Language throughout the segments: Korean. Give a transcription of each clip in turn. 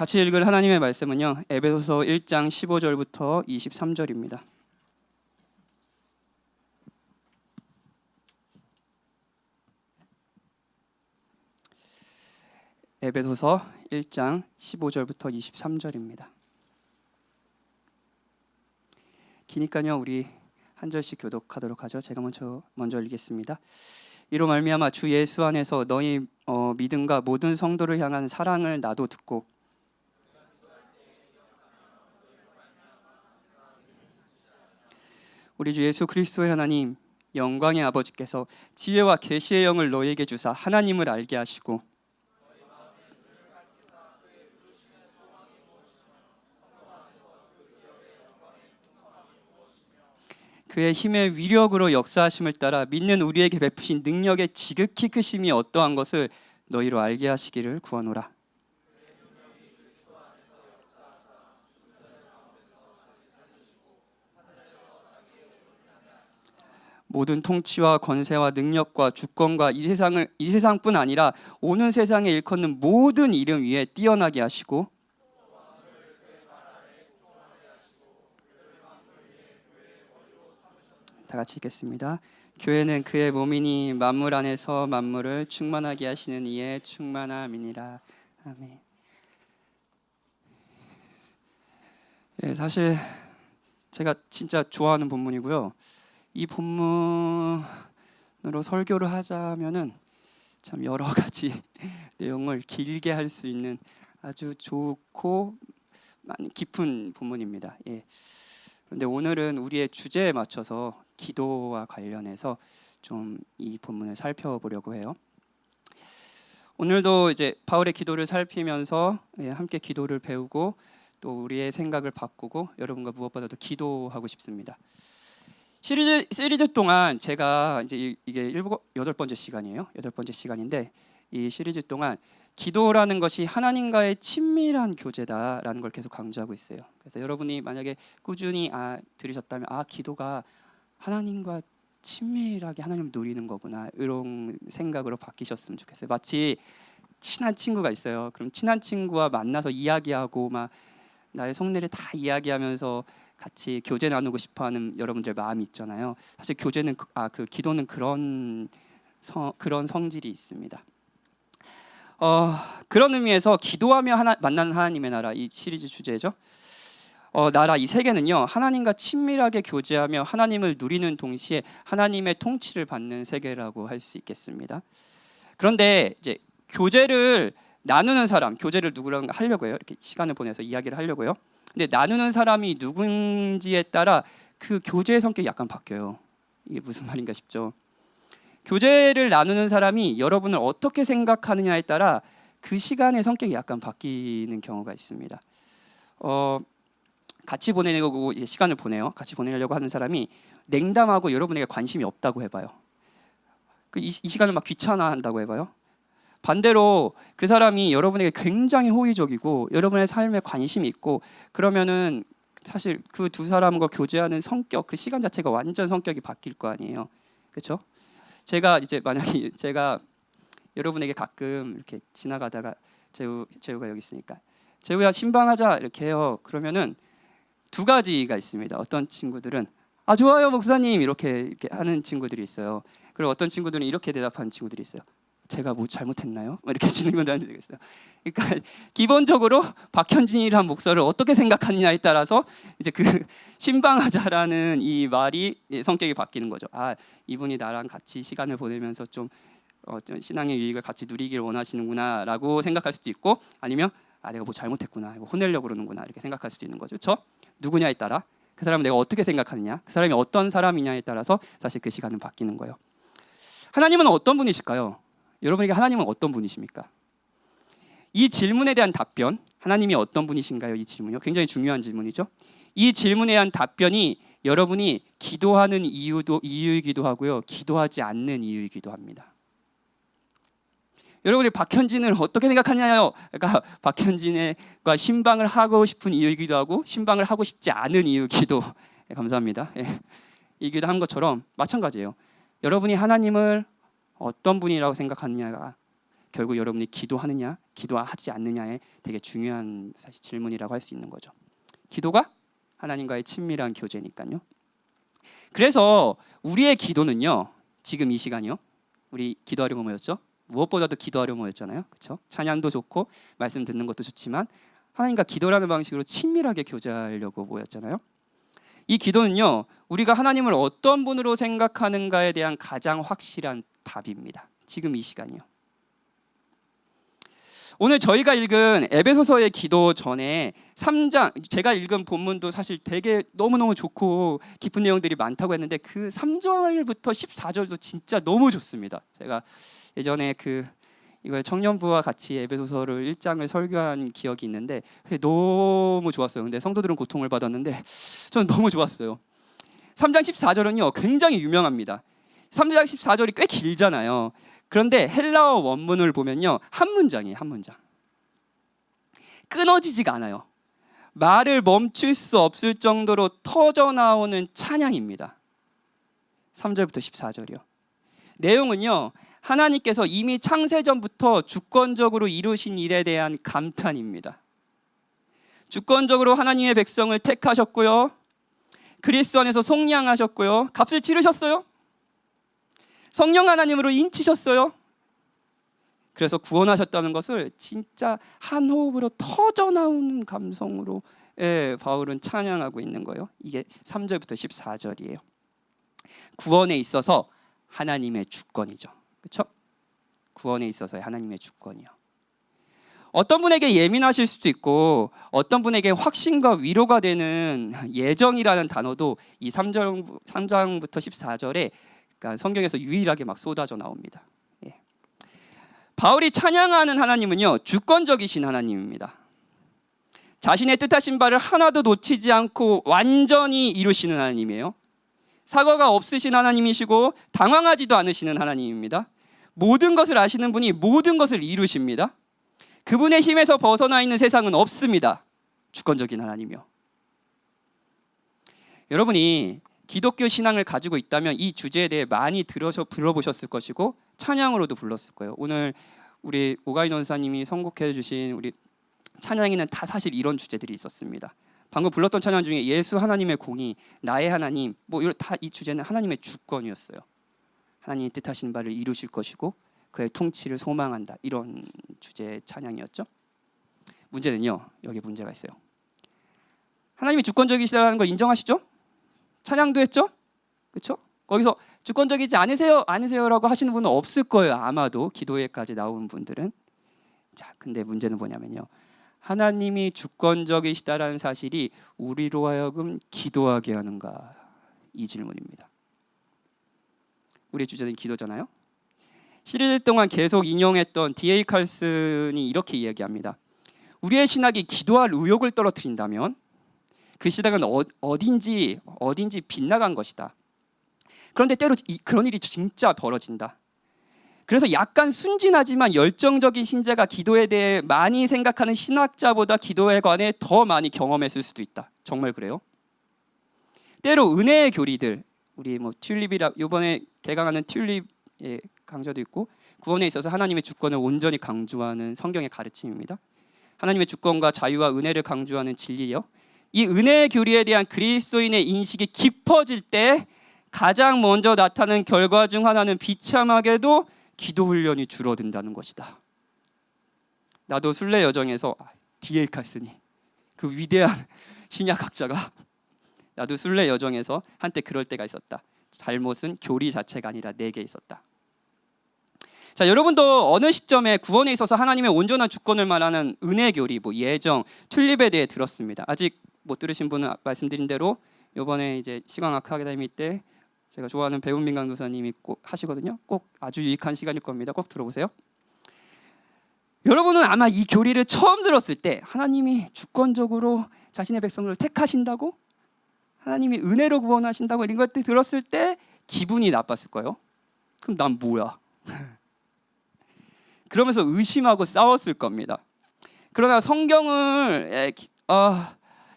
같이 읽을 하나님의 말씀은요, 에베소서 1장 15절부터 23절입니다. 에베소서 1장 15절부터 23절입니다. 기니까요, 우리 한 절씩 교독하도록 하죠. 제가 먼저 읽겠습니다. 이로 말미암아 주 예수 안에서 너희 믿음과 모든 성도를 향한 사랑을 나도 듣고 우리 주 예수 그리스도의 하나님 영광의 아버지께서 지혜와 계시의 영을 너희에게 주사 하나님을 알게 하시고 그의 힘의 위력으로 역사하심을 따라 믿는 우리에게 베푸신 능력의 지극히 크심이 어떠한 것을 너희로 알게 하시기를 구하노라. 모든 통치와 권세와 능력과 주권과 이 세상뿐 아니라 오는 세상에 일컫는 모든 이름 위에 뛰어나게 하시고 다 같이 읽겠습니다. 교회는 그의 몸이니 만물 안에서 만물을 충만하게 하시는 이의 충만함이니라. 아멘. 사실 제가 진짜 좋아하는 본문이고요. 이 본문으로 설교를 하자면은 참 여러 가지 내용을 길게 할 수 있는 아주 좋고 많이 깊은 본문입니다. 그런데 오늘은 우리의 주제에 맞춰서 기도와 관련해서 좀 이 본문을 살펴보려고 해요. 오늘도 이제 바울의 기도를 살피면서 함께 기도를 배우고 또 우리의 생각을 바꾸고 여러분과 무엇보다도 기도하고 싶습니다. 시리즈 동안 제가 이제 이게 8번째 시간이에요. 8번째 시간인데 이 시리즈 동안 기도라는 것이 하나님과의 친밀한 교제다라는 걸 계속 강조하고 있어요. 그래서 여러분이 만약에 꾸준히 들으셨다면 기도가 하나님과 친밀하게 하나님을 누리는 거구나 이런 생각으로 바뀌셨으면 좋겠어요. 마치 친한 친구가 있어요. 그럼 친한 친구와 만나서 이야기하고 막 나의 속내를 다 이야기하면서 같이 교제 나누고 싶어하는 여러분들 마음이 있잖아요. 사실 교제는 기도는 그런 성질이 있습니다. 그런 의미에서 기도하며 만나는 하나님의 나라 이 시리즈 주제죠. 나라 이 세계는요 하나님과 친밀하게 교제하며 하나님을 누리는 동시에 하나님의 통치를 받는 세계라고 할 수 있겠습니다. 그런데 이제 교제를 나누는 사람, 교제를 누구랑 하려고요? 이렇게 시간을 보내서 이야기를 하려고요. 근데 나누는 사람이 누군지에 따라 그 교제의 성격이 약간 바뀌어요. 이게 무슨 말인가 싶죠. 교제를 나누는 사람이 여러분을 어떻게 생각하느냐에 따라 그 시간의 성격이 약간 바뀌는 경우가 있습니다. 같이 보내려고 이제 시간을 보내요. 같이 보내려고 하는 사람이 냉담하고 여러분에게 관심이 없다고 해봐요. 이 시간을 막 귀찮아한다고 해봐요. 반대로 그 사람이 여러분에게 굉장히 호의적이고 여러분의 삶에 관심이 있고 그러면은 사실 그 두 사람과 교제하는 성격, 그 시간 자체가 완전 성격이 바뀔 거 아니에요. 그렇죠? 만약에 제가 여러분에게 가끔 이렇게 지나가다가 재우가 여기 있으니까 재우야 신방하자 이렇게 해요. 그러면은 두 가지가 있습니다. 어떤 친구들은 좋아요 목사님 이렇게 하는 친구들이 있어요. 그리고 어떤 친구들은 이렇게 대답하는 친구들이 있어요. 제가 뭐 잘못했나요? 이렇게 질문하는 적이 있어요. 그러니까 기본적으로 박현진이란 목사를 어떻게 생각하느냐에 따라서 이제 그 신방하자라는 이 말이 성격이 바뀌는 거죠. 이분이 나랑 같이 시간을 보내면서 좀 신앙의 유익을 같이 누리기를 원하시는구나라고 생각할 수도 있고 아니면 내가 뭐 잘못했구나, 혼내려고 그러는구나 이렇게 생각할 수도 있는 거죠. 그렇죠? 누구냐에 따라 그 사람을 내가 어떻게 생각하느냐, 그 사람이 어떤 사람이냐에 따라서 사실 그 시간은 바뀌는 거예요. 하나님은 어떤 분이실까요? 여러분에게 하나님은 어떤 분이십니까? 이 질문에 대한 답변, 하나님이 어떤 분이신가요? 이 질문이요. 굉장히 중요한 질문이죠. 이 질문에 대한 답변이 여러분이 기도하는 이유이기도 하고요, 기도하지 않는 이유이기도 합니다. 여러분이 박현진을 어떻게 생각하냐요? 그러니까 박현진과 신방을 하고 싶은 이유이기도 하고 신방을 하고 싶지 않은 이유이기도 감사합니다. 이기도 한 것처럼 마찬가지예요. 여러분이 하나님을 어떤 분이라고 생각하느냐가 결국 여러분이 기도하느냐 기도하지 않느냐에 되게 중요한 사실 질문이라고 할 수 있는 거죠. 기도가 하나님과의 친밀한 교제니까요. 그래서 우리의 기도는요, 지금 이 시간이요, 우리 기도하려고 모였죠. 무엇보다도 기도하려고 모였잖아요. 그렇죠? 찬양도 좋고 말씀 듣는 것도 좋지만 하나님과 기도라는 방식으로 친밀하게 교제하려고 모였잖아요. 이 기도는요, 우리가 하나님을 어떤 분으로 생각하는가에 대한 가장 확실한 답입니다. 지금 이 시간이요. 오늘 저희가 읽은 에베소서의 기도 전에 3장, 제가 읽은 본문도 사실 되게 너무너무 좋고 깊은 내용들이 많다고 했는데 그 3절부터 14절도 진짜 너무 좋습니다. 제가 예전에 이거 청년부와 같이 에베소서를 1장을 설교한 기억이 있는데 너무 좋았어요. 근데 성도들은 고통을 받았는데 저는 너무 좋았어요. 3장 14절은요 굉장히 유명합니다. 3장 14절이 꽤 길잖아요. 그런데 헬라어 원문을 보면요 한 문장이에요. 한 문장. 끊어지지가 않아요. 말을 멈출 수 없을 정도로 터져나오는 찬양입니다. 3절부터 14절이요. 내용은요, 하나님께서 이미 창세전부터 주권적으로 이루신 일에 대한 감탄입니다. 주권적으로 하나님의 백성을 택하셨고요, 그리스도 안에서 속량하셨고요, 값을 치르셨어요. 성령 하나님으로 인치셨어요. 그래서 구원하셨다는 것을 진짜 한 호흡으로 터져나오는 감성으로 바울은 찬양하고 있는 거예요. 이게 3절부터 14절이에요. 구원에 있어서 하나님의 주권이죠. 그렇죠? 구원에 있어서의 하나님의 주권이요. 어떤 분에게 예민하실 수도 있고 어떤 분에게 확신과 위로가 되는 예정이라는 단어도 이 3장부터 14절에 그러니까 성경에서 유일하게 막 쏟아져 나옵니다. 예. 바울이 찬양하는 하나님은요 주권적이신 하나님입니다. 자신의 뜻하신 바를 하나도 놓치지 않고 완전히 이루시는 하나님이에요. 사고가 없으신 하나님이시고 당황하지도 않으시는 하나님입니다. 모든 것을 아시는 분이 모든 것을 이루십니다. 그분의 힘에서 벗어나 있는 세상은 없습니다. 주권적인 하나님이요. 여러분이 기독교 신앙을 가지고 있다면 이 주제에 대해 많이 들어보셨을 것이고 찬양으로도 불렀을 거예요. 오늘 우리 오가인 원사님이 선곡해 주신 우리 찬양에는 다 사실 이런 주제들이 있었습니다. 방금 불렀던 찬양 중에 예수 하나님의 공의, 나의 하나님, 다 이 주제는 하나님의 주권이었어요. 하나님이 뜻하신 바를 이루실 것이고 그의 통치를 소망한다, 이런 주제의 찬양이었죠. 문제는요, 여기 문제가 있어요. 하나님이 주권적이시다는 걸 인정하시죠? 찬양도 했죠? 그렇죠? 거기서 주권적이지 않으세요라고 하시는 분은 없을 거예요. 아마도 기도회까지 나온 분들은. 자, 근데 문제는 뭐냐면요, 하나님이 주권적이시다라는 사실이 우리로 하여금 기도하게 하는가, 이 질문입니다. 우리의 주제는 기도잖아요. 시리즈 동안 계속 인용했던 D.A. 칼슨이 이렇게 이야기합니다. 우리의 신학이 기도할 의욕을 떨어뜨린다면 그 신학은 어딘지 빗나간 것이다. 그런데 때로 그런 일이 진짜 벌어진다. 그래서 약간 순진하지만 열정적인 신자가 기도에 대해 많이 생각하는 신학자보다 기도에 관해 더 많이 경험했을 수도 있다. 정말 그래요? 때로 은혜의 교리들, 우리 튤립이라 이번에 개강하는 튤립의 강좌도 있고 구원에 있어서 하나님의 주권을 온전히 강조하는 성경의 가르침입니다. 하나님의 주권과 자유와 은혜를 강조하는 진리요. 이 은혜의 교리에 대한 그리스도인의 인식이 깊어질 때 가장 먼저 나타나는 결과 중 하나는 비참하게도 기도 훈련이 줄어든다는 것이다. 나도 순례 여정에서 D.A. 칼슨이, 그 위대한 신약학자가, 나도 순례 여정에서 한때 그럴 때가 있었다. 잘못은 교리 자체가 아니라 내게 있었다. 자, 여러분도 어느 시점에 구원에 있어서 하나님의 온전한 주권을 말하는 은혜 교리, 예정, 튤립에 대해 들었습니다. 아직 못 들으신 분은 말씀드린 대로 이번에 이제 시광학 아카데미 때 제가 좋아하는 배은민 강도사님이 꼭 하시거든요. 꼭 아주 유익한 시간일 겁니다. 꼭 들어보세요. 여러분은 아마 이 교리를 처음 들었을 때 하나님이 주권적으로 자신의 백성을 택하신다고, 하나님이 은혜로 구원하신다고 이런 것들 들었을 때 기분이 나빴을 거예요. 그럼 난 뭐야? 그러면서 의심하고 싸웠을 겁니다. 그러나 성경을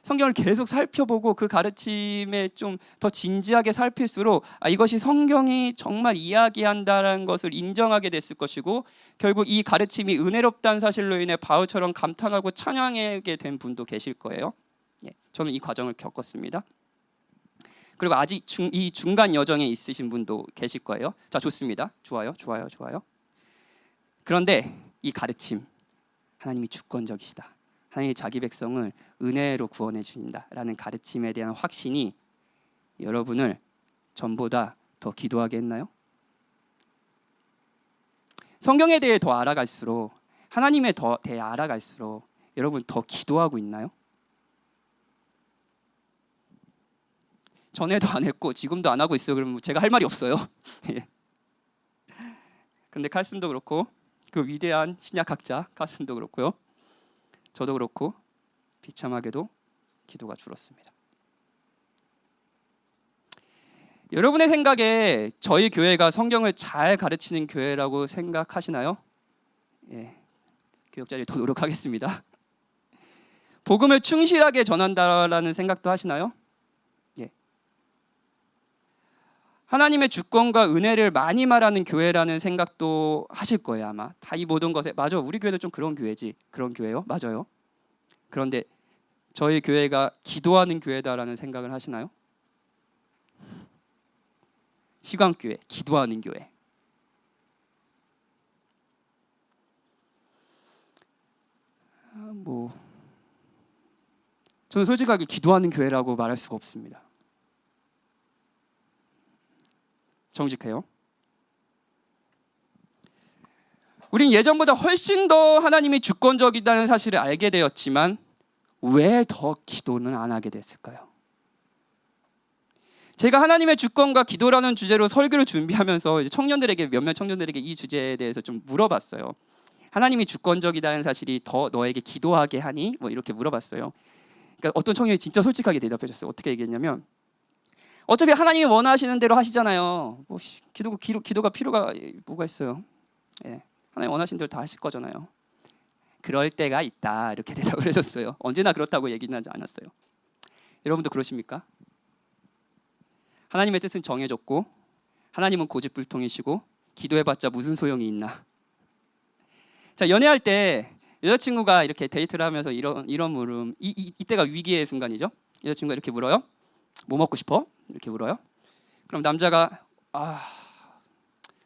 성경을 계속 살펴보고 그 가르침에 좀 더 진지하게 살필수록 이것이 성경이 정말 이야기한다는 것을 인정하게 됐을 것이고, 결국 이 가르침이 은혜롭다는 사실로 인해 바울처럼 감탄하고 찬양하게 된 분도 계실 거예요. 저는 이 과정을 겪었습니다. 그리고 아직 이 중간 여정에 있으신 분도 계실 거예요. 자, 좋습니다. 좋아요. 그런데 이 가르침, 하나님이 주권적이시다, 하나님이 자기 백성을 은혜로 구원해 주신다라는 가르침에 대한 확신이 여러분을 전보다 더 기도하게 했나요? 성경에 대해 더 알아갈수록, 하나님에 대해 알아갈수록 여러분 더 기도하고 있나요? 전에도 안 했고 지금도 안 하고 있어요. 그러면 제가 할 말이 없어요. 그런데 칼슨도 그렇고, 그 위대한 신약학자 칼슨도 그렇고요, 저도 그렇고 비참하게도 기도가 줄었습니다. 여러분의 생각에 저희 교회가 성경을 잘 가르치는 교회라고 생각하시나요? 교육 자리 더 노력하겠습니다. 복음을 충실하게 전한다라는 생각도 하시나요? 하나님의 주권과 은혜를 많이 말하는 교회라는 생각도 하실 거예요. 아마 다 이 모든 것에 맞아, 우리 교회도 좀 그런 교회지, 그런 교회요? 맞아요. 그런데 저희 교회가 기도하는 교회다라는 생각을 하시나요? 시간교회, 기도하는 교회. 저는 솔직하게 기도하는 교회라고 말할 수가 없습니다. 정직해요. 우린 예전보다 훨씬 더 하나님이 주권적이라는 사실을 알게 되었지만 왜 더 기도는 안 하게 됐을까요? 제가 하나님의 주권과 기도라는 주제로 설교를 준비하면서 이제 몇몇 청년들에게 이 주제에 대해서 좀 물어봤어요. 하나님이 주권적이라는 사실이 더 너에게 기도하게 하니? 이렇게 물어봤어요. 그러니까 어떤 청년이 진짜 솔직하게 대답해 줬어요. 어떻게 얘기했냐면, 어차피 하나님이 원하시는 대로 하시잖아요. 기도가 필요가 뭐가 있어요? 하나님 원하시는 대로 다 하실 거잖아요. 그럴 때가 있다, 이렇게 대답을 해줬어요. 언제나 그렇다고 얘기는 하지 않았어요. 여러분도 그러십니까? 하나님의 뜻은 정해졌고 하나님은 고집불통이시고 기도해봤자 무슨 소용이 있나? 자, 연애할 때 여자친구가 이렇게 데이트를 하면서 이런 물음, 이때가 위기의 순간이죠. 여자친구가 이렇게 물어요. 뭐 먹고 싶어? 이렇게 물어요. 그럼 남자가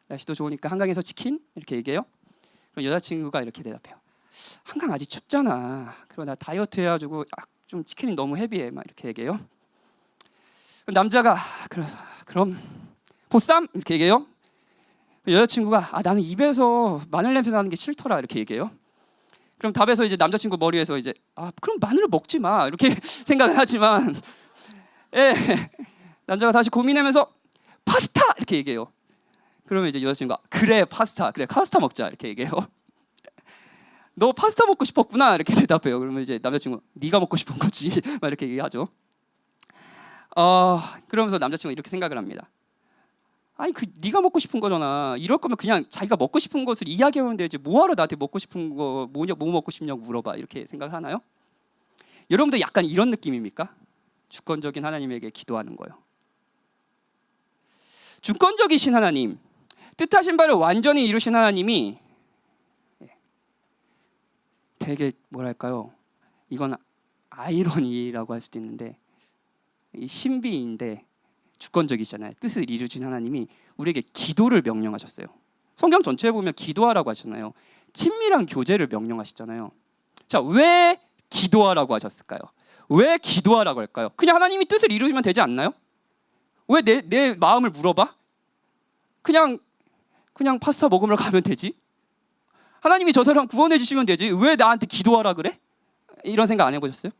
날씨도 좋으니까 한강에서 치킨? 이렇게 얘기해요. 그럼 여자친구가 이렇게 대답해요. 한강 아직 춥잖아. 그리고 나 다이어트 해가지고 좀 치킨이 너무 헤비해. 막 이렇게 얘기해요. 그럼 남자가 그럼 보쌈? 이렇게 얘기해요. 여자친구가 나는 입에서 마늘 냄새 나는 게 싫더라. 이렇게 얘기해요. 그럼 답에서 이제 남자친구 머리에서 이제 그럼 마늘을 먹지 마. 이렇게 생각을 하지만 남자가 다시 고민하면서 파스타! 이렇게 얘기해요. 그러면 이제 여자친구가 그래 파스타 먹자. 이렇게 얘기해요. 너 파스타 먹고 싶었구나. 이렇게 대답해요. 그러면 이제 남자친구 네가 먹고 싶은 거지. 막 이렇게 얘기하죠. 그러면서 남자친구가 이렇게 생각을 합니다. 네가 먹고 싶은 거잖아. 이럴 거면 그냥 자기가 먹고 싶은 것을 이야기하면 되지. 뭐하러 나한테 먹고 싶은 거 뭐 먹고 싶냐고 물어봐. 이렇게 생각을 하나요? 여러분도 약간 이런 느낌입니까? 주권적인 하나님에게 기도하는 거예요. 주권적이신 하나님, 뜻하신 바를 완전히 이루신 하나님이 되게 뭐랄까요? 이건 아이러니라고 할 수도 있는데 신비인데 주권적이잖아요. 뜻을 이루신 하나님이 우리에게 기도를 명령하셨어요. 성경 전체에 보면 기도하라고 하셨나요? 친밀한 교제를 명령하시잖아요. 자, 왜 기도하라고 하셨을까요? 왜 기도하라고 할까요? 그냥 하나님이 뜻을 이루시면 되지 않나요? 왜 내 마음을 물어봐? 그냥 파스타 먹으러 가면 되지? 하나님이 저 사람 구원해 주시면 되지. 왜 나한테 기도하라 그래? 이런 생각 안 해보셨어요?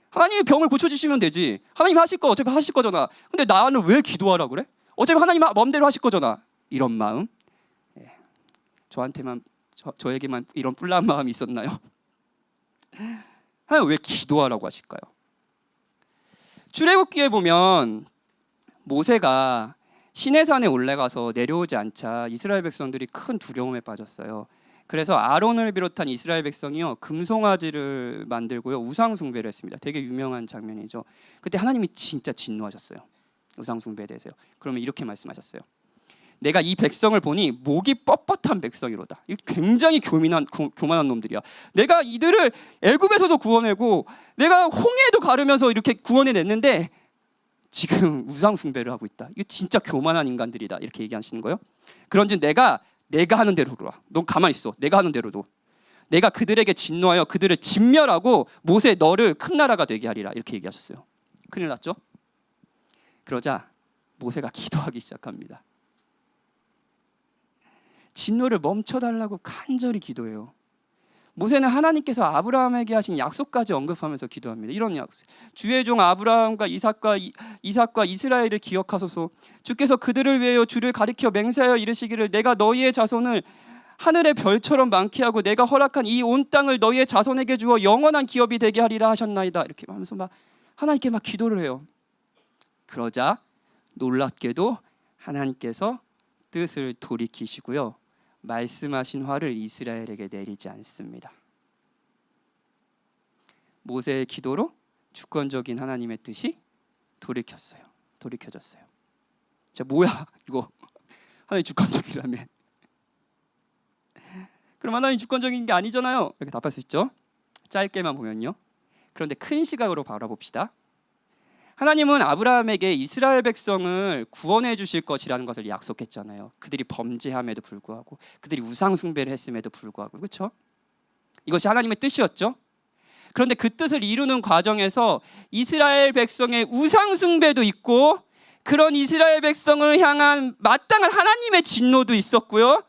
하나님이 병을 고쳐주시면 되지. 하나님 하실 거 어차피 하실 거잖아. 근데 나는 왜 기도하라 그래? 어차피 하나님 마음대로 하실 거잖아. 이런 마음. 저에게만 이런 뿔난 마음이 있었나요? 하나님 왜 기도하라고 하실까요? 출애굽기에 보면 모세가 시내산에 올라가서 내려오지 않자 이스라엘 백성들이 큰 두려움에 빠졌어요. 그래서 아론을 비롯한 이스라엘 백성이요 금송아지를 만들고요 우상 숭배를 했습니다. 되게 유명한 장면이죠. 그때 하나님이 진짜 진노하셨어요. 우상 숭배에 대해서요. 그러면 이렇게 말씀하셨어요. 내가 이 백성을 보니 목이 뻣뻣한 백성이로다. 이 굉장히 교만한 놈들이야. 내가 이들을 애굽에서도 구원하고 내가 홍해도 가르면서 이렇게 구원해냈는데 지금 우상 숭배를 하고 있다. 이거 진짜 교만한 인간들이다. 이렇게 얘기하시는 거예요. 그런즉 내가 하는 대로 둬라. 넌 가만히 있어. 내가 하는 대로 둬. 내가 그들에게 진노하여 그들을 진멸하고 모세 너를 큰 나라가 되게 하리라. 이렇게 얘기하셨어요. 큰일 났죠? 그러자 모세가 기도하기 시작합니다. 진노를 멈춰달라고 간절히 기도해요. 모세는 하나님께서 아브라함에게 하신 약속까지 언급하면서 기도합니다. 이런 약속. 주의 종 아브라함과 이삭과 이스라엘을 기억하소서. 주께서 그들을 위하여 주를 가리켜 맹세하여 이르시기를 내가 너희의 자손을 하늘의 별처럼 많게 하고 내가 허락한 이 온 땅을 너희의 자손에게 주어 영원한 기업이 되게 하리라 하셨나이다. 이렇게 하면서 막 하나님께 막 기도를 해요. 그러자 놀랍게도 하나님께서 뜻을 돌이키시고요. 말씀하신 화를 이스라엘에게 내리지 않습니다. 모세의 기도로 주권적인 하나님의 뜻이 돌이켜졌어요. 자, 뭐야 이거? 하나님 주권적이라면 그럼 하나님 주권적인 게 아니잖아요. 이렇게 답할 수 있죠. 짧게만 보면요. 그런데 큰 시각으로 바라봅시다. 하나님은 아브라함에게 이스라엘 백성을 구원해 주실 것이라는 것을 약속했잖아요. 그들이 범죄함에도 불구하고 그들이 우상 숭배를 했음에도 불구하고 그렇죠? 이것이 하나님의 뜻이었죠. 그런데 그 뜻을 이루는 과정에서 이스라엘 백성의 우상 숭배도 있고 그런 이스라엘 백성을 향한 마땅한 하나님의 진노도 있었고요.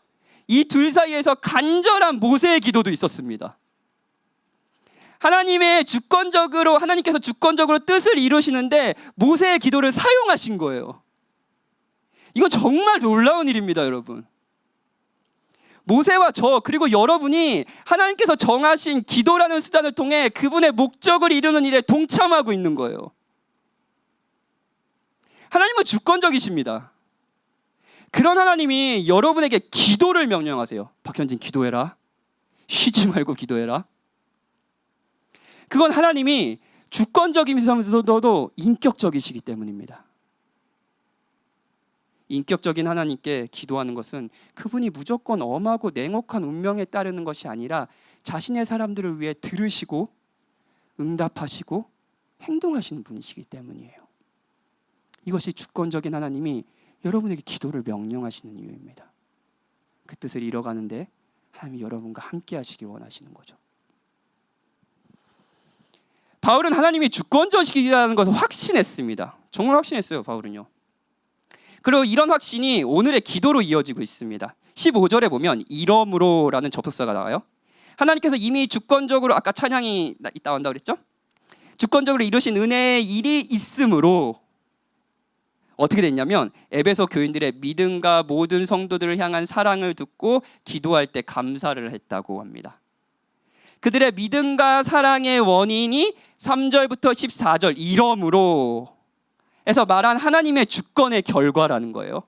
이 둘 사이에서 간절한 모세의 기도도 있었습니다. 하나님께서 주권적으로 뜻을 이루시는데 모세의 기도를 사용하신 거예요. 이건 정말 놀라운 일입니다, 여러분. 모세와 저 그리고 여러분이 하나님께서 정하신 기도라는 수단을 통해 그분의 목적을 이루는 일에 동참하고 있는 거예요. 하나님은 주권적이십니다. 그런 하나님이 여러분에게 기도를 명령하세요. 박현진 기도해라. 쉬지 말고 기도해라. 그건 하나님이 주권적이면서도 인격적이시기 때문입니다. 인격적인 하나님께 기도하는 것은 그분이 무조건 엄하고 냉혹한 운명에 따르는 것이 아니라 자신의 사람들을 위해 들으시고 응답하시고 행동하시는 분이시기 때문이에요. 이것이 주권적인 하나님이 여러분에게 기도를 명령하시는 이유입니다. 그 뜻을 이뤄가는데 하나님이 여러분과 함께 하시기 원하시는 거죠. 바울은 하나님이 주권적이라는 것을 확신했습니다. 정말 확신했어요, 바울은요. 그리고 이런 확신이 오늘의 기도로 이어지고 있습니다. 15절에 보면 이러므로라는 접속사가 나와요. 하나님께서 이미 주권적으로 아까 찬양이 있다 한다고 그랬죠? 주권적으로 이루신 은혜의 일이 있으므로 어떻게 됐냐면 에베소 교인들의 믿음과 모든 성도들을 향한 사랑을 듣고 기도할 때 감사를 했다고 합니다. 그들의 믿음과 사랑의 원인이 3절부터 14절 이러므로 에서 말한 하나님의 주권의 결과라는 거예요.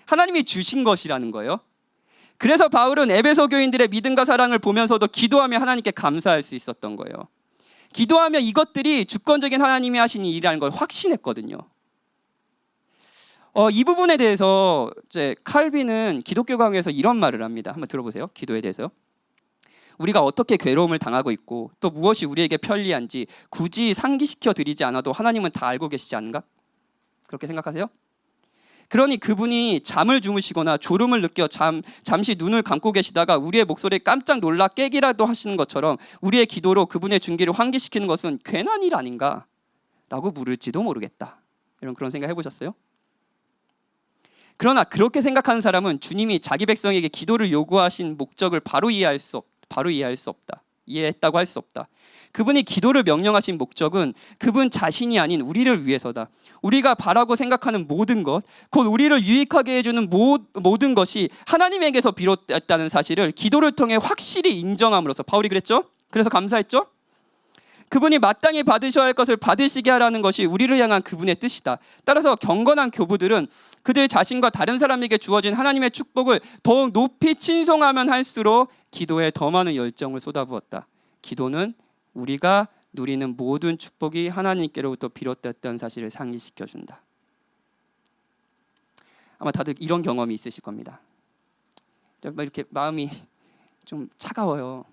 하나님이 주신 것이라는 거예요. 그래서 바울은 에베소 교인들의 믿음과 사랑을 보면서도 기도하며 하나님께 감사할 수 있었던 거예요. 기도하며 이것들이 주권적인 하나님이 하신 일이라는 걸 확신했거든요. 이 부분에 대해서 이제 칼빈은 기독교 강의에서 이런 말을 합니다. 한번 들어보세요. 기도에 대해서요. 우리가 어떻게 괴로움을 당하고 있고 또 무엇이 우리에게 편리한지 굳이 상기시켜 드리지 않아도 하나님은 다 알고 계시지 않은가? 그렇게 생각하세요? 그러니 그분이 잠을 주무시거나 졸음을 느껴 잠시 눈을 감고 계시다가 우리의 목소리에 깜짝 놀라 깨기라도 하시는 것처럼 우리의 기도로 그분의 준기를 환기시키는 것은 괜한 일 아닌가? 라고 물을지도 모르겠다. 그런 생각 해보셨어요? 그러나 그렇게 생각하는 사람은 주님이 자기 백성에게 기도를 요구하신 목적을 바로 이해할 수 없다. 이해했다고 할 수 없다. 그분이 기도를 명령하신 목적은 그분 자신이 아닌 우리를 위해서다. 우리가 바라고 생각하는 모든 것, 곧 우리를 유익하게 해주는 모든 것이 하나님에게서 비롯됐다는 사실을 기도를 통해 확실히 인정함으로써 바울이 그랬죠? 그래서 감사했죠? 그분이 마땅히 받으셔야 할 것을 받으시게 하라는 것이 우리를 향한 그분의 뜻이다. 따라서 경건한 교부들은 그들 자신과 다른 사람에게 주어진 하나님의 축복을 더욱 높이 칭송하면 할수록 기도에 더 많은 열정을 쏟아부었다. 기도는 우리가 누리는 모든 축복이 하나님께로부터 비롯됐다는 사실을 상기시켜준다. 아마 다들 이런 경험이 있으실 겁니다. 이렇게 마음이 좀 차가워요.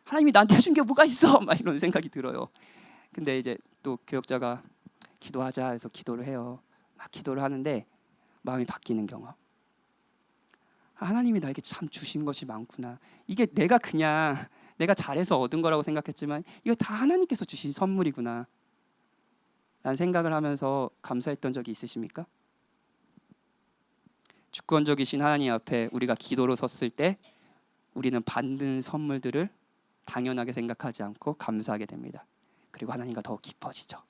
하나님이 나한테 해준 게 뭐가 있어? 막 이런 생각이 들어요. 근데 이제 또 교역자가 기도하자 해서 기도를 해요. 막 기도를 하는데 마음이 바뀌는 경험. 하나님이 나에게 참 주신 것이 많구나. 이게 내가 잘해서 얻은 거라고 생각했지만 이거 다 하나님께서 주신 선물이구나. 라는 생각을 하면서 감사했던 적이 있으십니까? 주권적이신 하나님 앞에 우리가 기도로 섰을 때 우리는 받는 선물들을 당연하게 생각하지 않고 감사하게 됩니다. 그리고 하나님과 더 깊어지죠.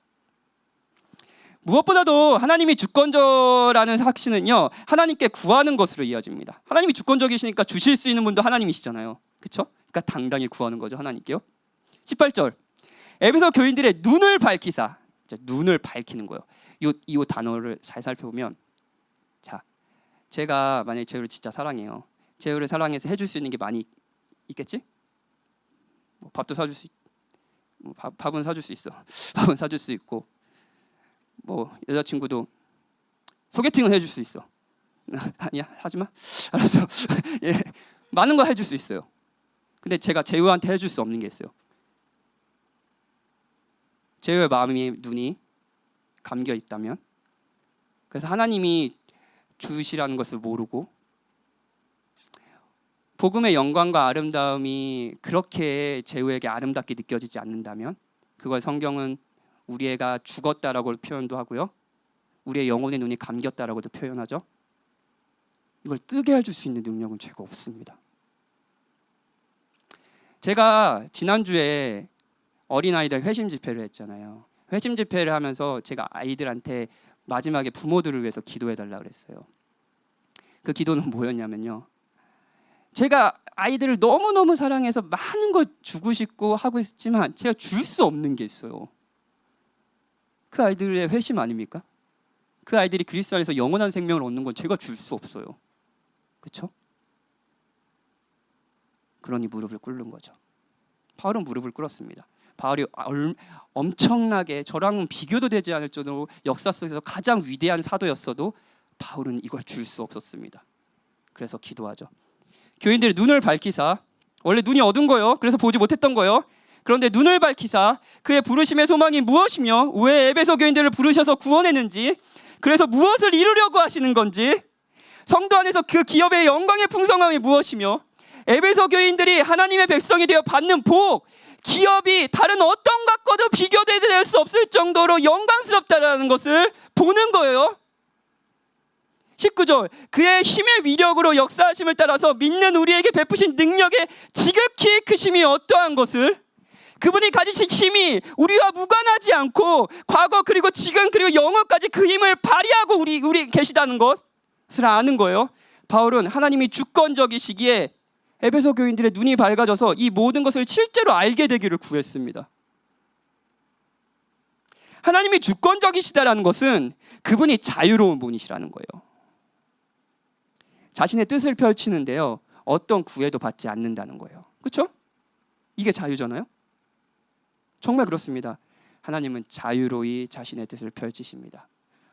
무엇보다도 하나님이 주권자라는 확신은요, 하나님께 구하는 것으로 이어집니다. 하나님이 주권적이시니까 주실 수 있는 분도 하나님이시잖아요. 그렇죠? 그러니까 당당히 구하는 거죠, 하나님께요. 18절 에베소 교인들의 눈을 밝히사. 눈을 밝히는 거예요. 이 단어를 잘 살펴보면, 자, 제가 만약에 재우를 진짜 사랑해요. 재우를 사랑해서 해줄 수 있는 게 많이 있겠지? 뭐 밥도 사줄 수, 밥은 사줄 수 있어. 밥은 사줄 수 있고, 뭐 여자친구도 소개팅은 해줄 수 있어. 아니야, 하지 마. 알았어. 예, 많은 거 해줄 수 있어요. 근데 제가 재우한테 해줄 수 없는 게 있어요. 재우의 마음이, 눈이 감겨 있다면, 그래서 하나님이 주시라는 것을 모르고 복음의 영광과 아름다움이 그렇게 재우에게 아름답게 느껴지지 않는다면, 그걸 성경은 우리 애가 죽었다라고 표현도 하고요, 우리의 영혼의 눈이 감겼다라고도 표현하죠. 이걸 뜨게 해줄 수 있는 능력은 제가 없습니다. 제가 지난주에 어린아이들 회심 집회를 했잖아요. 회심 집회를 하면서 제가 아이들한테 마지막에 부모들을 위해서 기도해달라고 그랬어요. 그 기도는 뭐였냐면요, 제가 아이들을 너무너무 사랑해서 많은 걸 주고 싶고 하고 있지만 제가 줄 수 없는 게 있어요. 그 아이들의 회심 아닙니까? 그 아이들이 그리스도 안에서 영원한 생명을 얻는 건 제가 줄 수 없어요. 그렇죠? 그러니 무릎을 꿇는 거죠. 바울은 무릎을 꿇었습니다. 바울이 엄청나게 저랑은 비교도 되지 않을 정도로 역사 속에서 가장 위대한 사도였어도 바울은 이걸 줄 수 없었습니다. 그래서 기도하죠. 교인들의 눈을 밝히사, 원래 눈이 어두운 거예요. 그래서 보지 못했던 거예요. 그런데 눈을 밝히사 그의 부르심의 소망이 무엇이며 왜 에베소 교인들을 부르셔서 구원했는지, 그래서 무엇을 이루려고 하시는 건지, 성도 안에서 그 기업의 영광의 풍성함이 무엇이며 에베소 교인들이 하나님의 백성이 되어 받는 복, 기업이 다른 어떤 것과도 비교될 수 없을 정도로 영광스럽다라는 것을 보는 거예요. 19절 그의 힘의 위력으로 역사하심을 따라서 믿는 우리에게 베푸신 능력의 지극히 크심이 어떠한 것을, 그분이 가지신 힘이 우리와 무관하지 않고 과거 그리고 지금 그리고 영원까지 그 힘을 발휘하고 우리 계시다는 것을 아는 거예요. 바울은 하나님이 주권적이시기에 에베소 교인들의 눈이 밝아져서 이 모든 것을 실제로 알게 되기를 구했습니다. 하나님이 주권적이시다라는 것은 그분이 자유로운 분이시라는 거예요. 자신의 뜻을 펼치는데요, 어떤 구애도 받지 않는다는 거예요. 그렇죠? 이게 자유잖아요. 정말 그렇습니다. 하나님은 자유로이 자신의 뜻을 펼치십니다.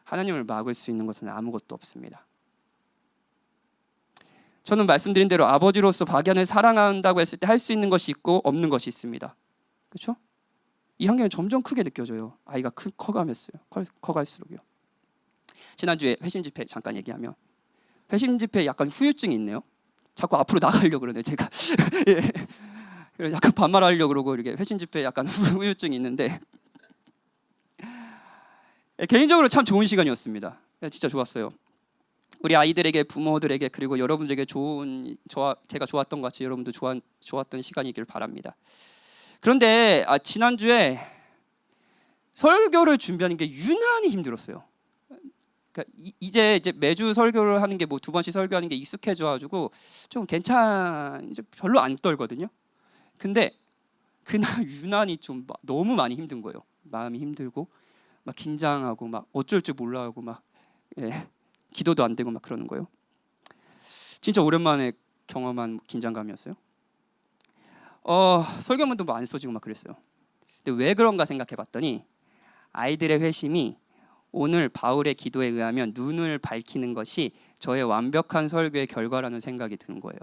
하나님을 막을 수 있는 것은 아무것도 없습니다. 저는 말씀드린 대로 아버지로서 박연을 사랑한다고 했을 때 할 수 있는 것이 있고 없는 것이 있습니다. 그렇죠? 이 한계는 점점 크게 느껴져요. 아이가 커갈수록요. 지난주에 회심 집회 잠깐 얘기하면, 회심 집회에 약간 후유증이 있네요. 자꾸 앞으로 나가려고 그러네 제가. 예. 그래서 약간 반말하려고 그러고 이렇게 회심 집회에 약간 후유증이 있는데, 개인적으로 참 좋은 시간이었습니다. 진짜 좋았어요. 우리 아이들에게, 부모들에게, 그리고 여러분들에게 제가 좋았던 것 같이 여러분도 좋았던 시간이길 바랍니다. 그런데 지난주에 설교를 준비하는 게 유난히 힘들었어요. 그러니까 이제 매주 설교를 하는 게 뭐 2번씩 설교하는 게 익숙해져가지고 좀 이제 별로 안 떨거든요. 근데 그날 유난히 좀 너무 많이 힘든 거예요. 마음이 힘들고 막 긴장하고 막 어쩔 줄 몰라하고 막 기도도 안 되고 막 그러는 거예요. 진짜 오랜만에 경험한 긴장감이었어요. 설교문도 뭐 안 써지고 막 그랬어요. 근데 왜 그런가 생각해봤더니 아이들의 회심이 오늘 바울의 기도에 의하면 눈을 밝히는 것이 저의 완벽한 설교의 결과라는 생각이 드는 거예요.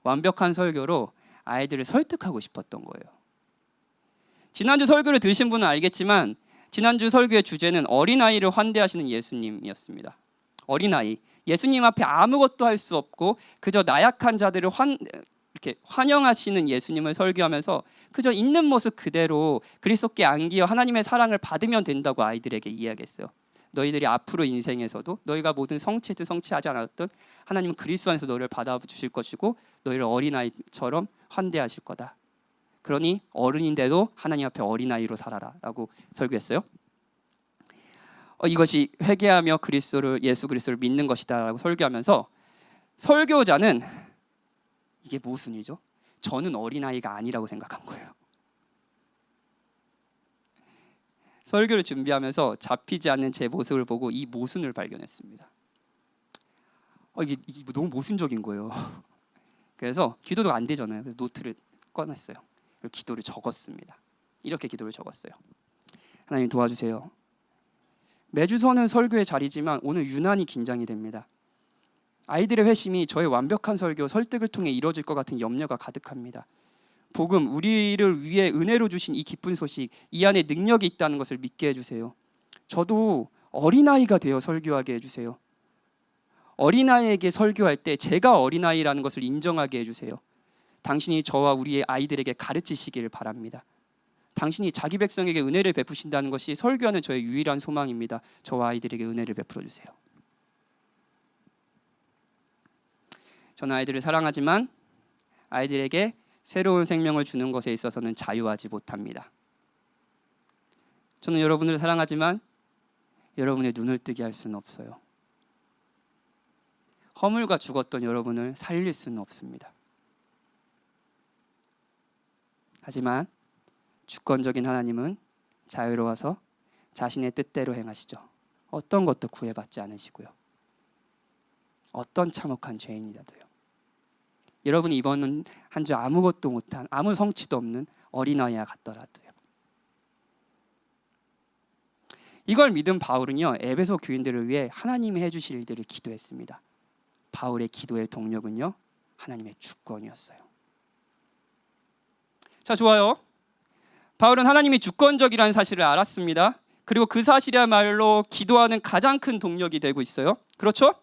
완벽한 설교로 아이들을 설득하고 싶었던 거예요. 지난주 설교를 들으신 분은 알겠지만 지난주 설교의 주제는 어린아이를 환대하시는 예수님이었습니다. 어린아이, 예수님 앞에 아무것도 할 수 없고 그저 나약한 자들을 이렇게 환영하시는 예수님을 설교하면서 그저 있는 모습 그대로 그리스도께 안기어 하나님의 사랑을 받으면 된다고 아이들에게 이야기했어요. 너희들이 앞으로 인생에서도 너희가 모든 성취했든 성취하지 않았든 하나님은 그리스도 안에서 너를 받아주실 것이고 너희를 어린아이처럼 환대하실 거다. 그러니 어른인데도 하나님 앞에 어린아이로 살아라 라고 설교했어요. 이것이 회개하며 예수 그리스도를 믿는 것이다 라고 설교하면서 설교자는 이게 모순이죠. 저는 어린아이가 아니라고 생각한 거예요. 설교를 준비하면서 잡히지 않는 제 모습을 보고 이 모순을 발견했습니다. 이게 너무 모순적인 거예요. 그래서 기도도 안 되잖아요. 그래서 노트를 꺼냈어요. 그리고 기도를 적었습니다. 이렇게 기도를 적었어요. 하나님 도와주세요. 매주 서는 설교의 자리지만 오늘 유난히 긴장이 됩니다. 아이들의 회심이 저의 완벽한 설교, 설득을 통해 이루어질 것 같은 염려가 가득합니다. 복음, 우리를 위해 은혜로 주신 이 기쁜 소식, 이 안에 능력이 있다는 것을 믿게 해주세요. 저도 어린아이가 되어 설교하게 해주세요. 어린아이에게 설교할 때 제가 어린아이라는 것을 인정하게 해주세요. 당신이 저와 우리의 아이들에게 가르치시기를 바랍니다. 당신이 자기 백성에게 은혜를 베푸신다는 것이 설교하는 저의 유일한 소망입니다. 저와 아이들에게 은혜를 베풀어 주세요. 저는 아이들을 사랑하지만 아이들에게 새로운 생명을 주는 것에 있어서는 자유하지 못합니다. 저는 여러분을 사랑하지만 여러분의 눈을 뜨게 할 수는 없어요. 허물과 죽었던 여러분을 살릴 수는 없습니다. 하지만 주권적인 하나님은 자유로워서 자신의 뜻대로 행하시죠. 어떤 것도 구애받지 않으시고요. 어떤 참혹한 죄인이라도요. 여러분이 이번 한 주 아무것도 못한, 아무 성취도 없는 어린아이와 같더라도요. 이걸 믿은 바울은요, 에베소 교인들을 위해 하나님이 해주실 일들을 기도했습니다. 바울의 기도의 동력은요, 하나님의 주권이었어요. 자, 좋아요. 바울은 하나님이 주권적이라는 사실을 알았습니다. 그리고 그 사실이야말로 기도하는 가장 큰 동력이 되고 있어요. 그렇죠?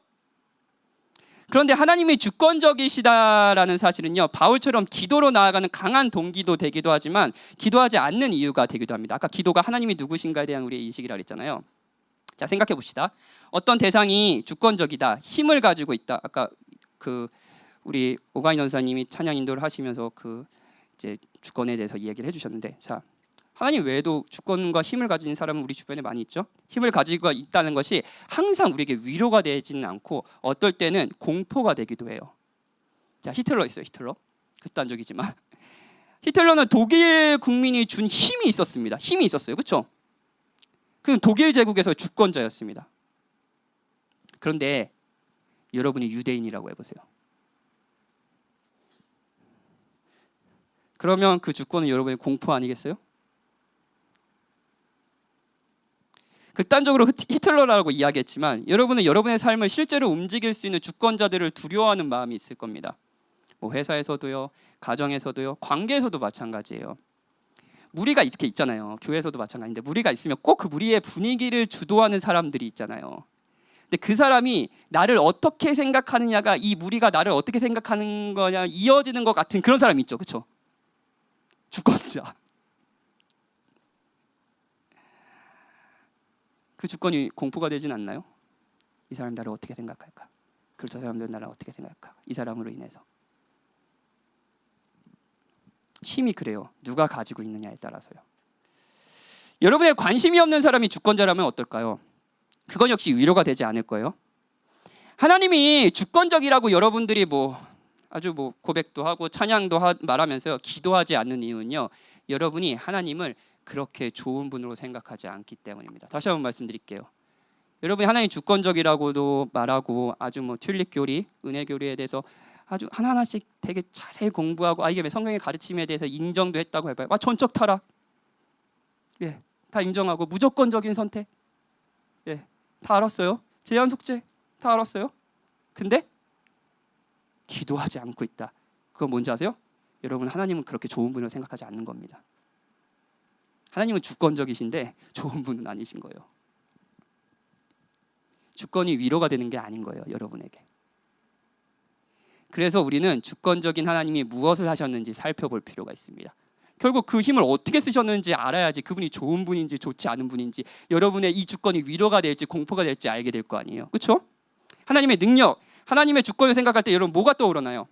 그런데 하나님이 주권적이시다라는 사실은요, 바울처럼 기도로 나아가는 강한 동기도 되기도 하지만 기도하지 않는 이유가 되기도 합니다. 아까 기도가 하나님이 누구신가에 대한 우리의 인식이라고 했잖아요. 자, 생각해 봅시다. 어떤 대상이 주권적이다, 힘을 가지고 있다. 아까 우리 오가인 전사님이 찬양 인도를 하시면서 이제 주권에 대해서 이야기를 해주셨는데, 자, 하나님 외에도 주권과 힘을 가진 사람은 우리 주변에 많이 있죠. 힘을 가지고 있다는 것이 항상 우리에게 위로가 되지는 않고 어떨 때는 공포가 되기도 해요. 자, 히틀러 있어요. 히틀러. 극단적이지만 히틀러는 독일 국민이 준 힘이 있었습니다. 힘이 있었어요. 그렇죠? 그는 독일 제국에서 주권자였습니다. 그런데 여러분이 유대인이라고 해보세요. 그러면 그 주권은 여러분의 공포 아니겠어요? 극단적으로 히틀러라고 이야기했지만 여러분은 여러분의 삶을 실제로 움직일 수 있는 주권자들을 두려워하는 마음이 있을 겁니다. 뭐 회사에서도요, 가정에서도요, 관계에서도 마찬가지예요. 무리가 이렇게 있잖아요. 교회에서도 마찬가지인데 무리가 있으면 꼭 그 무리의 분위기를 주도하는 사람들이 있잖아요. 근데 그 사람이 나를 어떻게 생각하느냐가 이 무리가 나를 어떻게 생각하는 거냐 이어지는 것 같은 그런 사람이 있죠. 그렇죠? 주권자. 그 주권이 공포가 되진 않나요? 이 사람 나를 어떻게 생각할까? 그리고 저 사람들은 나를 어떻게 생각할까? 이 사람으로 인해서. 힘이 그래요. 누가 가지고 있느냐에 따라서요. 여러분의 관심이 없는 사람이 주권자라면 어떨까요? 그건 역시 위로가 되지 않을 거예요. 하나님이 주권적이라고 여러분들이 아주 뭐 고백도 하고 찬양도 말하면서 기도하지 않는 이유는요, 여러분이 하나님을 그렇게 좋은 분으로 생각하지 않기 때문입니다. 다시 한번 말씀드릴게요. 여러분이 하나님 주권적이라고도 말하고 아주 뭐 튤립 교리, 은혜 교리에 대해서 아주 하나하나씩 되게 자세히 공부하고 이게 성경의 가르침에 대해서 인정도 했다고 해봐요. 전적 타락, 예, 다 인정하고 무조건적인 선택, 예, 다 알았어요. 제한 속죄 다 알았어요. 근데 기도하지 않고 있다. 그건 뭔지 아세요? 여러분, 하나님은 그렇게 좋은 분으로 생각하지 않는 겁니다. 하나님은 주권적이신데 좋은 분은 아니신 거예요. 주권이 위로가 되는 게 아닌 거예요, 여러분에게. 그래서 우리는 주권적인 하나님이 무엇을 하셨는지 살펴볼 필요가 있습니다. 결국 그 힘을 어떻게 쓰셨는지 알아야지 그분이 좋은 분인지 좋지 않은 분인지, 여러분의 이 주권이 위로가 될지 공포가 될지 알게 될 거 아니에요. 그렇죠? 하나님의 능력, 하나님의 주권을 생각할 때 여러분 뭐가 떠오르나요?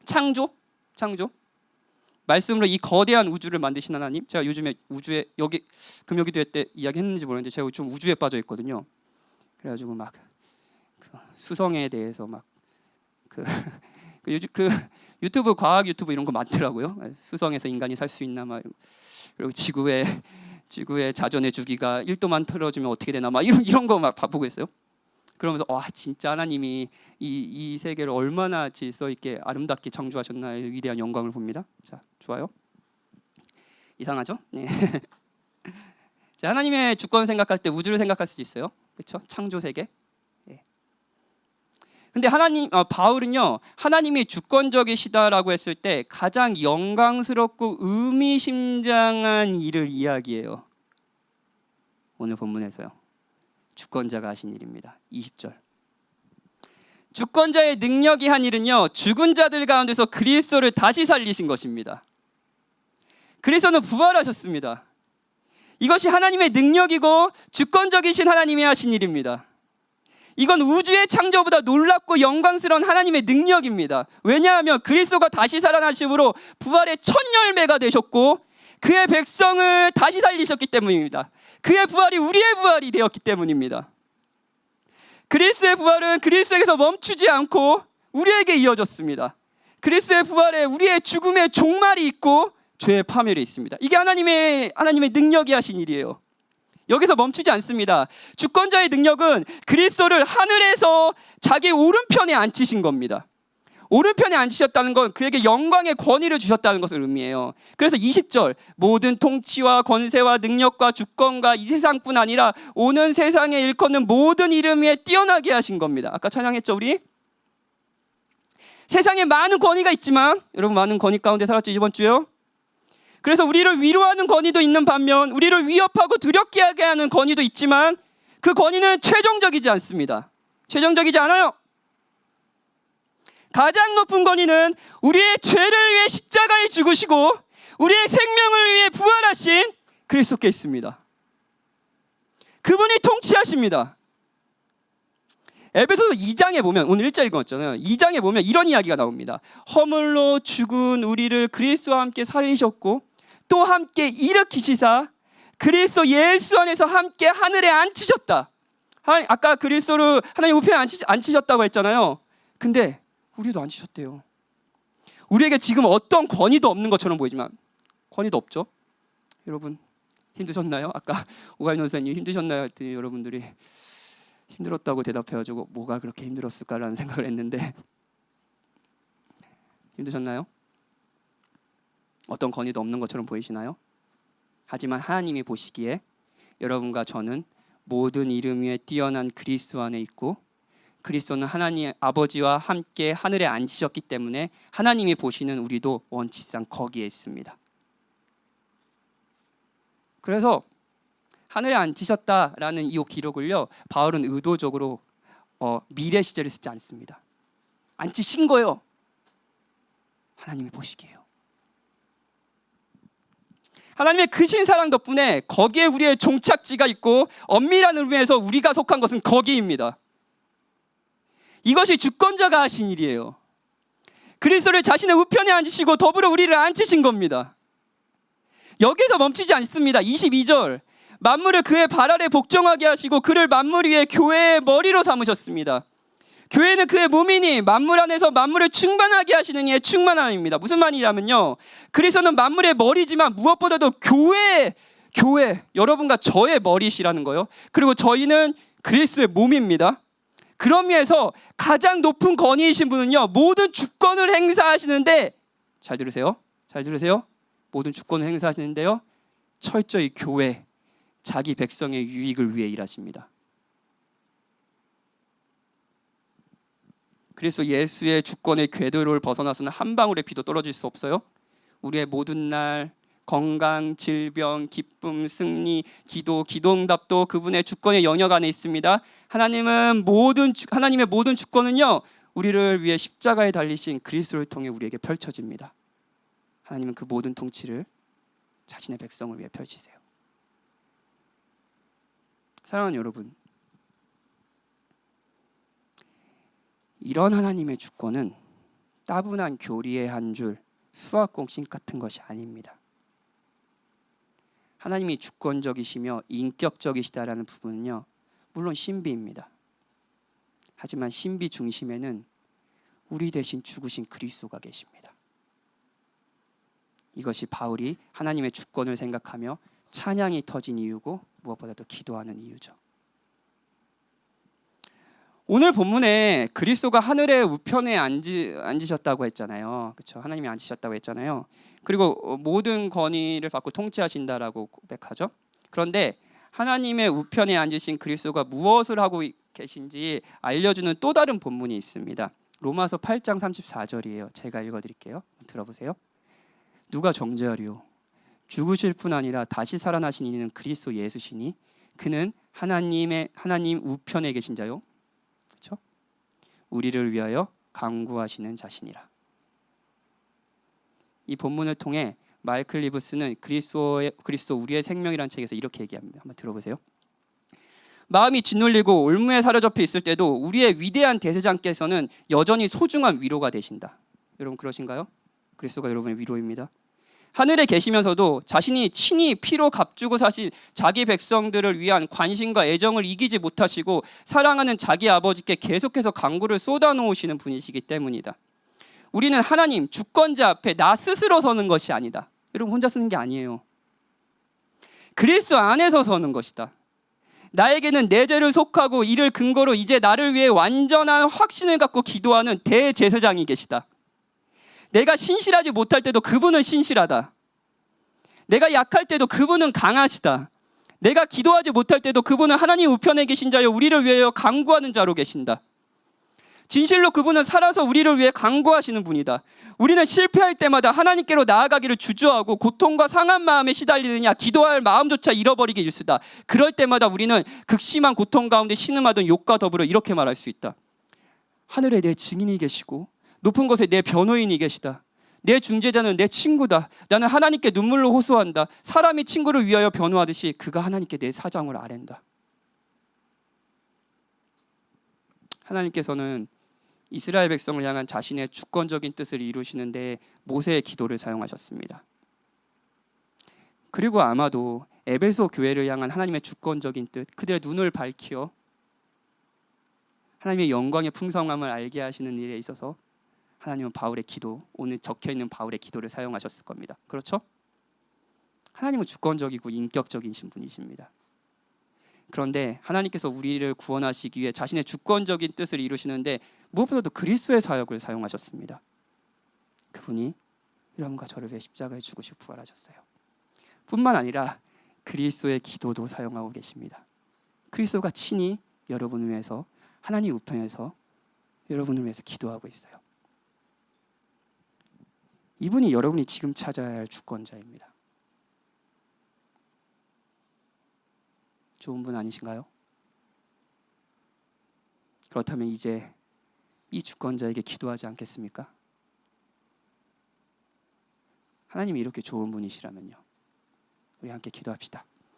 창조? 말씀으로 이 거대한 우주를 만드신 하나님. 제가 요즘에 우주에, 여기 금요기도 때 이야기했는지 모르겠는데 제가 좀 우주에 빠져 있거든요. 그래가지고 막 그 수성에 대해서 막 유튜브 과학 유튜브 이런 거 많더라고요. 수성에서 인간이 살 수 있나 막, 그리고 지구의 자전의 주기가 1도만 틀어주면 어떻게 되나 막 이런 거 막 보고 있어요. 그러면서 진짜 하나님이 이 세계를 얼마나 질서 있게 아름답게 창조하셨나의 위대한 영광을 봅니다. 자, 좋아요. 이상하죠? 네. 자, 하나님의 주권 생각할 때 우주를 생각할 수도 있어요. 그렇죠? 창조 세계. 네. 근데 바울은요, 하나님이 주권적이시다라고 했을 때 가장 영광스럽고 의미심장한 일을 이야기해요. 오늘 본문에서요. 주권자가 하신 일입니다. 20절. 주권자의 능력이 한 일은요, 죽은 자들 가운데서 그리스도를 다시 살리신 것입니다. 그리스도는 부활하셨습니다. 이것이 하나님의 능력이고 주권적이신 하나님이 하신 일입니다. 이건 우주의 창조보다 놀랍고 영광스러운 하나님의 능력입니다. 왜냐하면 그리스도가 다시 살아나심으로 부활의 첫 열매가 되셨고 그의 백성을 다시 살리셨기 때문입니다. 그의 부활이 우리의 부활이 되었기 때문입니다. 그리스도의 부활은 그리스도에게서 멈추지 않고 우리에게 이어졌습니다. 그리스도의 부활에 우리의 죽음의 종말이 있고 죄의 파멸이 있습니다. 이게 하나님의 능력이 하신 일이에요. 여기서 멈추지 않습니다. 주권자의 능력은 그리스도를 하늘에서 자기 오른편에 앉히신 겁니다. 오른편에 앉으셨다는 건 그에게 영광의 권위를 주셨다는 것을 의미해요. 그래서 20절, 모든 통치와 권세와 능력과 주권과 이 세상뿐 아니라 오는 세상에 일컫는 모든 이름 위에 뛰어나게 하신 겁니다. 아까 찬양했죠, 우리? 세상에 많은 권위가 있지만, 여러분 많은 권위 가운데 살았죠, 이번 주요? 그래서 우리를 위로하는 권위도 있는 반면 우리를 위협하고 두렵게 하게 하는 권위도 있지만 그 권위는 최종적이지 않습니다. 최종적이지 않아요. 가장 높은 권위는 우리의 죄를 위해 십자가에 죽으시고 우리의 생명을 위해 부활하신 그리스도께 있습니다. 그분이 통치하십니다. 에베소서 2장에 보면, 오늘 1절 읽었잖아요. 2장에 보면 이런 이야기가 나옵니다. 허물로 죽은 우리를 그리스도와 함께 살리셨고 또 함께 일으키시사 그리스도 예수 안에서 함께 하늘에 앉히셨다. 아까 그리스도를 하나님 우편에 앉히셨다고 했잖아요. 근데 우리도 앉히셨대요. 우리에게 지금 어떤 권위도 없는 것처럼 보이지만 권위도 없죠. 여러분 힘드셨나요? 아까 오가인 선생님 힘드셨나요? 했더니 여러분들이 힘들었다고 대답해가지고 뭐가 그렇게 힘들었을까라는 생각을 했는데, 힘드셨나요? 어떤 권위도 없는 것처럼 보이시나요? 하지만 하나님이 보시기에 여러분과 저는 모든 이름 위에 뛰어난 그리스도 안에 있고 그리스도는 하나님 아버지와 함께 하늘에 앉으셨기 때문에 하나님이 보시는 우리도 원칙상 거기에 있습니다. 그래서 하늘에 앉으셨다라는 이 기록을요, 바울은 의도적으로 미래 시제를 쓰지 않습니다. 앉히신 거예요. 하나님이 보시기에요. 하나님의 크신 사랑 덕분에 거기에 우리의 종착지가 있고 엄밀한 의미에서 우리가 속한 것은 거기입니다. 이것이 주권자가 하신 일이에요. 그리스도를 자신의 우편에 앉으시고 더불어 우리를 앉히신 겁니다. 여기서 멈추지 않습니다. 22절, 만물을 그의 발 아래 복종하게 하시고 그를 만물 위에 교회의 머리로 삼으셨습니다. 교회는 그의 몸이니 만물 안에서 만물을 충만하게 하시는 이의 충만함입니다. 무슨 말이냐면요, 그리스도는 만물의 머리지만 무엇보다도 교회 여러분과 저의 머리시라는 거예요. 그리고 저희는 그리스도의 몸입니다. 그런 의미에서 가장 높은 권위이신 분은요, 모든 주권을 행사하시는데, 잘 들으세요. 모든 주권을 행사하시는데요, 철저히 교회, 자기 백성의 유익을 위해 일하십니다. 그래서 예수의 주권의 궤도를 벗어나서는 한 방울의 비도 떨어질 수 없어요. 우리의 모든 날 건강, 질병, 기쁨, 승리, 기도, 기도응답도 그분의 주권의 영역 안에 있습니다. 하나님의 모든 주권은요, 우리를 위해 십자가에 달리신 그리스도를 통해 우리에게 펼쳐집니다. 하나님은 그 모든 통치를 자신의 백성을 위해 펼치세요. 사랑하는 여러분, 이런 하나님의 주권은 따분한 교리의 한 줄, 수학 공식 같은 것이 아닙니다. 하나님이 주권적이시며 인격적이시다라는 부분은요, 물론 신비입니다. 하지만 신비 중심에는 우리 대신 죽으신 그리스도가 계십니다. 이것이 바울이 하나님의 주권을 생각하며 찬양이 터진 이유고 무엇보다도 기도하는 이유죠. 오늘 본문에 그리스도가 하늘의 우편에 앉으셨다고 했잖아요. 그렇죠? 하나님이 앉으셨다고 했잖아요. 그리고 모든 권위를 받고 통치하신다라고 고백하죠. 그런데 하나님의 우편에 앉으신 그리스도가 무엇을 하고 계신지 알려주는 또 다른 본문이 있습니다. 로마서 8장 34절이에요. 제가 읽어드릴게요. 들어보세요. 누가 정죄하리요? 죽으실 뿐 아니라 다시 살아나신 이는 그리스도 예수시니 그는 하나님 우편에 계신 자요. 그렇죠? 우리를 위하여 간구하시는 자신이라. 이 본문을 통해 마이클 리브스는 그리스도 우리의 생명이라는 책에서 이렇게 얘기합니다. 한번 들어보세요. 마음이 짓눌리고 올무에 사로잡혀 있을 때도 우리의 위대한 대제장께서는 여전히 소중한 위로가 되신다. 여러분 그러신가요? 그리스도가 여러분의 위로입니다. 하늘에 계시면서도 자신이 친히 피로 값주고 사신 자기 백성들을 위한 관심과 애정을 이기지 못하시고 사랑하는 자기 아버지께 계속해서 간구를 쏟아놓으시는 분이시기 때문이다. 우리는 하나님 주권자 앞에 나 스스로 서는 것이 아니다. 여러분 혼자 서는 게 아니에요. 그리스도 안에서 서는 것이다. 나에게는 내 죄를 속하고 이를 근거로 이제 나를 위해 완전한 확신을 갖고 기도하는 대제사장이 계시다. 내가 신실하지 못할 때도 그분은 신실하다. 내가 약할 때도 그분은 강하시다. 내가 기도하지 못할 때도 그분은 하나님 우편에 계신 자여 우리를 위하여 간구하는 자로 계신다. 진실로 그분은 살아서 우리를 위해 간구하시는 분이다. 우리는 실패할 때마다 하나님께로 나아가기를 주저하고 고통과 상한 마음에 시달리느냐 기도할 마음조차 잃어버리기 일쑤다. 그럴 때마다 우리는 극심한 고통 가운데 신음하던 욕과 더불어 이렇게 말할 수 있다. 하늘에 내 증인이 계시고 높은 곳에 내 변호인이 계시다. 내 중재자는 내 친구다. 나는 하나님께 눈물로 호소한다. 사람이 친구를 위하여 변호하듯이 그가 하나님께 내 사정을 아랜다. 하나님께서는 이스라엘 백성을 향한 자신의 주권적인 뜻을 이루시는데 모세의 기도를 사용하셨습니다. 그리고 아마도 에베소 교회를 향한 하나님의 주권적인 뜻, 그들의 눈을 밝히어 하나님의 영광의 풍성함을 알게 하시는 일에 있어서 하나님은 바울의 기도, 오늘 적혀있는 바울의 기도를 사용하셨을 겁니다. 그렇죠? 하나님은 주권적이고 인격적이신 분이십니다. 그런데 하나님께서 우리를 구원하시기 위해 자신의 주권적인 뜻을 이루시는데 무엇보다도 그리스도의 사역을 사용하셨습니다. 그분이 여러분과 저를 위해 십자가에 죽으시고 부활하셨어요. 뿐만 아니라 그리스도의 기도도 사용하고 계십니다. 그리스도가 친히 여러분을 위해서 하나님 우편에서 여러분을 위해서 기도하고 있어요. 이분이 여러분이 지금 찾아야 할 주권자입니다. 좋은 분 아니신가요? 그렇다면 이제 이 주권자에게 기도하지 않겠습니까? 하나님이 이렇게 좋은 분이시라면요. 우리 함께 기도합시다.